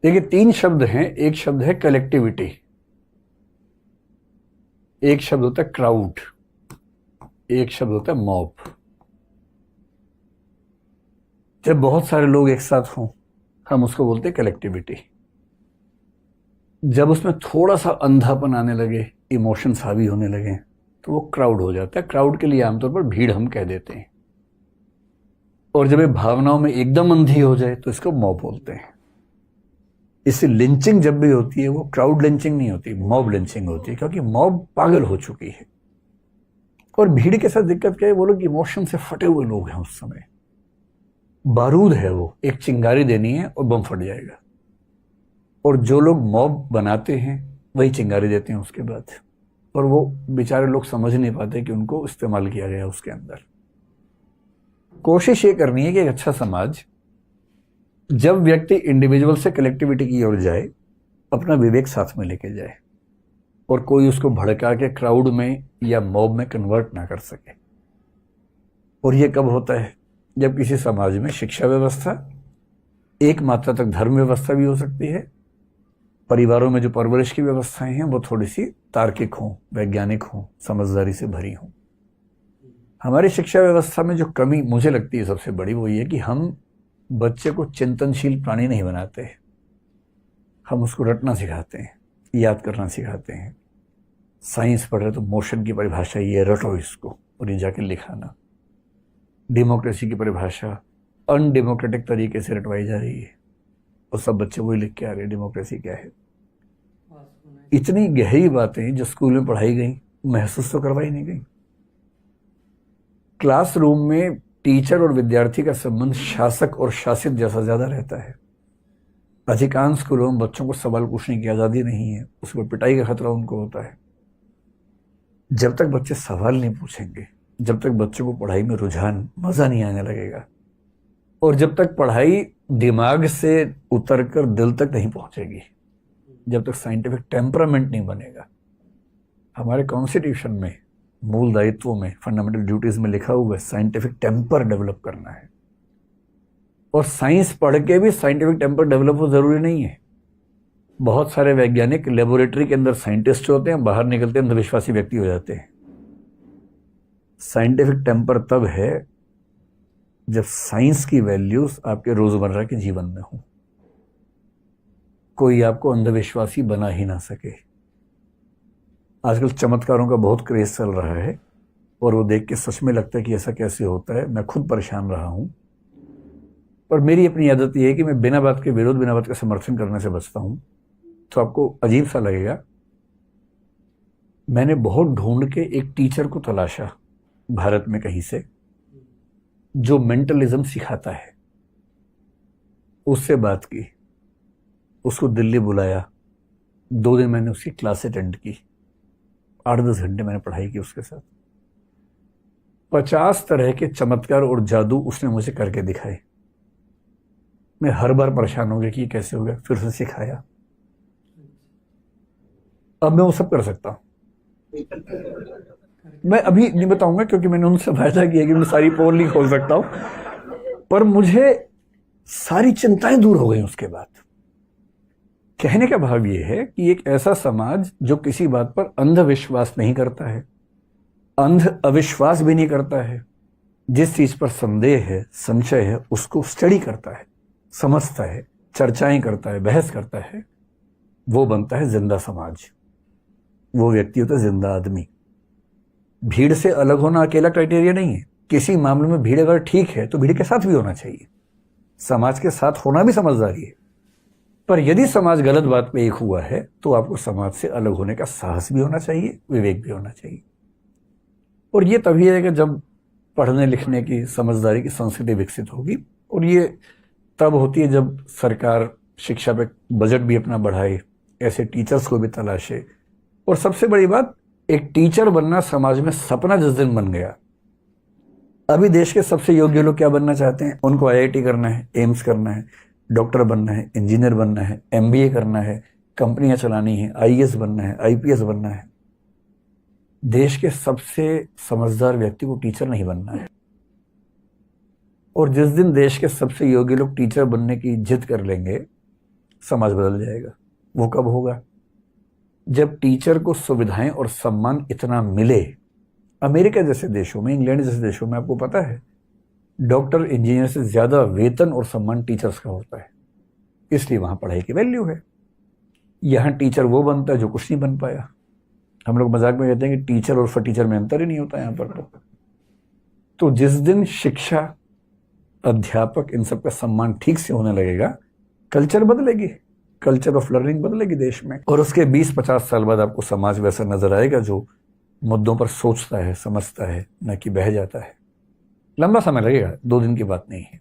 देखिए, तीन शब्द हैं। एक शब्द है कलेक्टिविटी, एक शब्द होता है क्राउड, एक शब्द होता है मॉब। जब बहुत सारे लोग एक साथ हों, हम उसको बोलते हैं कलेक्टिविटी। जब उसमें थोड़ा सा अंधापन आने लगे, इमोशंस हावी होने लगे, तो वो क्राउड हो जाता है। क्राउड के लिए आमतौर पर भीड़ हम कह देते हैं। और जब ये भावनाओं में एकदम अंधी हो जाए तो इसको मॉब बोलते हैं। इससे लिंचिंग जब भी होती है वो क्राउड लिंचिंग नहीं होती, मॉब लिंचिंग होती है, क्योंकि मॉब पागल हो चुकी है। और भीड़ के साथ दिक्कत क्या है, वो लोग इमोशन से फटे हुए लोग हैं। उस समय बारूद है, वो एक चिंगारी देनी है और बम फट जाएगा। और जो लोग मॉब बनाते हैं वही चिंगारी देते हैं उसके बाद। और वो बेचारे लोग समझ नहीं पाते कि उनको इस्तेमाल किया गया उसके अंदर। कोशिश ये करनी है कि एक अच्छा समाज, जब व्यक्ति इंडिविजुअल से कलेक्टिविटी की ओर जाए, अपना विवेक साथ में लेके जाए और कोई उसको भड़का के क्राउड में या मॉब में कन्वर्ट ना कर सके। और ये कब होता है, जब किसी समाज में शिक्षा व्यवस्था, एक मात्रा तक धर्म व्यवस्था भी हो सकती है, परिवारों में जो परवरिश की व्यवस्थाएं हैं वो थोड़ी सी तार्किक हों, वैज्ञानिक हों, समझदारी से भरी हों। हमारी शिक्षा व्यवस्था में जो कमी मुझे लगती है सबसे बड़ी, वो ये कि हम बच्चे को चिंतनशील प्राणी नहीं बनाते हैं। हम उसको रटना सिखाते हैं, याद करना सिखाते हैं। साइंस पढ़ रहे तो मोशन की परिभाषा ये, रटो इसको और ये जाके लिखाना। डेमोक्रेसी की परिभाषा अनडेमोक्रेटिक तरीके से रटवाई जा रही है और सब बच्चे वही लिख के आ रहे हैं डेमोक्रेसी क्या है। इतनी गहरी बातें जो स्कूल में पढ़ाई गई, महसूस तो करवाई नहीं गई। क्लासरूम में टीचर और विद्यार्थी का संबंध शासक और शासित जैसा ज्यादा रहता है। अधिकांश स्कूलों में बच्चों को सवाल पूछने की आजादी नहीं है, उस पर पिटाई का खतरा उनको होता है। जब तक बच्चे सवाल नहीं पूछेंगे, जब तक बच्चों को पढ़ाई में रुझान, मजा नहीं आने लगेगा, और जब तक पढ़ाई दिमाग से उतरकर दिल तक नहीं पहुंचेगी, जब तक साइंटिफिक टेम्परामेंट नहीं बनेगा। हमारे कॉन्स्टिट्यूशन में, मूल दायित्वों में, फंडामेंटल ड्यूटीज में लिखा हुआ है साइंटिफिक टेम्पर डेवलप करना है। और साइंस पढ़ के भी साइंटिफिक टेम्पर डेवलप हो जरूरी नहीं है। बहुत सारे वैज्ञानिक लेबोरेटरी के अंदर साइंटिस्ट होते हैं, बाहर निकलते अंधविश्वासी व्यक्ति हो जाते हैं। साइंटिफिक टेम्पर तब है जब साइंस की वैल्यूज आपके रोजमर्रा के जीवन में हो, कोई आपको अंधविश्वासी बना ही ना सके। आजकल चमत्कारों का बहुत क्रेज चल रहा है और वो देख के सच में लगता है कि ऐसा कैसे होता है। मैं खुद परेशान रहा हूं, पर मेरी अपनी आदत यह है कि मैं बिना बात के विरोध, बिना बात के समर्थन करने से बचता हूं। तो आपको अजीब सा लगेगा, मैंने बहुत ढूंढ के एक टीचर को तलाशा भारत में कहीं से, जो मेंटलिज्म सिखाता है। उससे बात की, उसको दिल्ली बुलाया, 2 दिन मैंने उसकी क्लास अटेंड की, 8-10 घंटे मैंने पढ़ाई की उसके साथ। 50 तरह के चमत्कार और जादू उसने मुझे करके दिखाए। मैं हर बार परेशान हो गया कि ये कैसे हो गया, फिर उसे सिखाया। अब मैं वो सब कर सकता हूं। मैं अभी नहीं बताऊंगा क्योंकि मैंने उनसे वायदा किया कि मैं सारी पोल नहीं खोल सकता हूं, पर मुझे सारी चिंताएं दूर हो गई उसके बाद। कहने का भाव यह है कि एक ऐसा समाज जो किसी बात पर अंधविश्वास नहीं करता है, अंध अविश्वास भी नहीं करता है, जिस चीज पर संदेह है, संशय है, उसको स्टडी करता है, समझता है, चर्चाएं करता है, बहस करता है, वो बनता है जिंदा समाज। वो व्यक्ति होता है जिंदा आदमी। भीड़ से अलग होना अकेला क्राइटेरिया नहीं है। किसी मामले में भीड़ अगर ठीक है तो भीड़ के साथ भी होना चाहिए। समाज के साथ होना भी समझदारी है। पर यदि समाज गलत बात पे एक हुआ है तो आपको समाज से अलग होने का साहस भी होना चाहिए, विवेक भी होना चाहिए। और ये तभी है कि जब पढ़ने लिखने की, समझदारी की संस्कृति विकसित होगी। और ये तब होती है जब सरकार शिक्षा पे बजट भी अपना बढ़ाए, ऐसे टीचर्स को भी तलाशे। और सबसे बड़ी बात, एक टीचर बनना समाज में सपना जिस दिन बन गया। अभी देश के सबसे योग्य लोग क्या बनना चाहते हैं? उनको आईआईटी करना है, एम्स करना है, डॉक्टर बनना है, इंजीनियर बनना है, एमबीए करना है, कंपनियां चलानी है, आईएएस बनना है, आईपीएस बनना है। देश के सबसे समझदार व्यक्ति को टीचर नहीं बनना है। और जिस दिन देश के सबसे योग्य लोग टीचर बनने की जिद कर लेंगे, समाज बदल जाएगा। वो कब होगा? जब टीचर को सुविधाएं और सम्मान इतना मिले। अमेरिका जैसे देशों में, इंग्लैंड जैसे देशों में आपको पता है डॉक्टर इंजीनियर से ज्यादा वेतन और सम्मान टीचर्स का होता है, इसलिए वहां पढ़ाई की वैल्यू है। यहां टीचर वो बनता है जो कुछ नहीं बन पाया। हम लोग मजाक में कहते हैं कि टीचर और फटीचर में अंतर ही नहीं होता यहां पर। तो जिस दिन शिक्षा, अध्यापक, इन सब का सम्मान ठीक से होने लगेगा, कल्चर बदलेगी, कल्चर ऑफ लर्निंग बदलेगी देश में। और उसके 20-50 साल बाद आपको समाज वैसा नजर आएगा जो मुद्दों पर सोचता है, समझता है, न कि बह जाता है। लंबा समय लगेगा, 2 दिन की बात नहीं है।